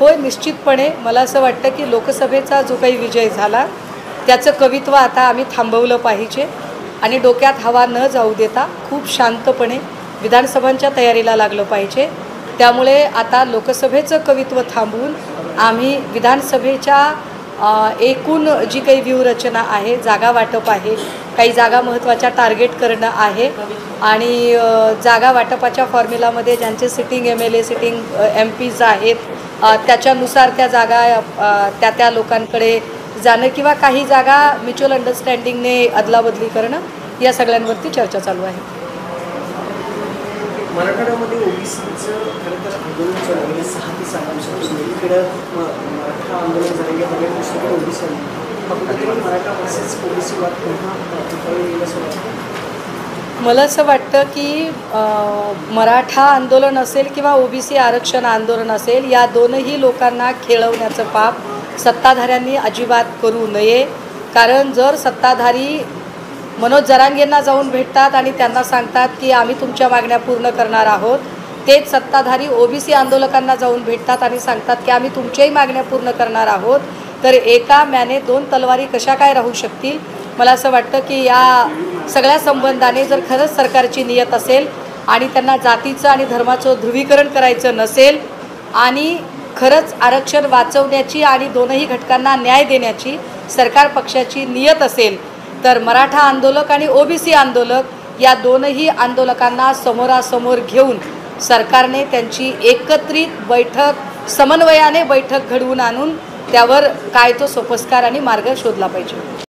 होय, निश्चितपणे मला असं वाटतं की लोकसभेचा जो काही विजय झाला त्याचं कवित्व आता आम्ही थांबवलं पाहिजे आणि डोक्यात हवा न जाऊ देता खूप शांतपणे विधानसभांच्या तयारीला लागलं पाहिजे। त्यामुळे आता लोकसभेचं कवित्व थांबवून आम्ही विधानसभेच्या एकूण जी काही व्यूहरचना आहे, जागा वाटप आहे, काही जागा महत्त्वाच्या टार्गेट करणं आहे आणि जागा वाटपाच्या फॉर्म्युलामध्ये ज्यांचे सिटिंग MLA सिटिंग MPs आहेत त्याच्यानुसार त्या जागा त्या लोकांकडे जाणं किंवा काही जागा म्युच्युअल अंडरस्टँडिंगने अदलाबदली करणं, या सगळ्यांवरती चर्चा चालू आहे। मराठवाड्यामध्ये ओबीसीचं खरं तर आंदोलन चालू आहे 6 ते 7 दिवसापासून। इकडे मराठा आंदोलन झालेलं आहे, दुसरीकडे ओबीसी आंदोलन, मराठा वर्सेस ओबीसी वाद पुन्हा मला असं वाटतं की मराठा आंदोलन असेल किंवा ओबीसी आरक्षण आंदोलन असेल, या दोनही लोकांना खेळवण्याचं पाप सत्ताधाऱ्यांनी अजिबात करू नये। कारण जर सत्ताधारी मनोज जरांगेंना जाऊन भेटतात आणि त्यांना सांगतात की आम्ही तुमच्या मागण्या पूर्ण करणार आहोत, तेच सत्ताधारी ओबीसी आंदोलकांना जाऊन भेटतात आणि सांगतात की आम्ही तुमच्याही मागण्या पूर्ण करणार आहोत, तर एका म्याने दोन तलवारी कशा काय राहू शकतील। मला असं वाटतं की या सगळ्या संबंधाने जर खरंच सरकारची नियत असेल आणि त्यांना जातीचं आणि धर्माचं ध्रुवीकरण करायचं नसेल आणि खरंच आरक्षण वाचवण्याची आणि दोनही घटकांना न्याय देण्याची सरकार पक्षाची नियत असेल, तर मराठा आंदोलक आणि ओबीसी आंदोलक या दोनही आंदोलकांना समोरासमोर घेऊन सरकारने त्यांची एकत्रित बैठक, समन्वयाने बैठक घडवून आणून त्यावर काय तो सोपस्कार आणि मार्ग शोधला पाहिजे।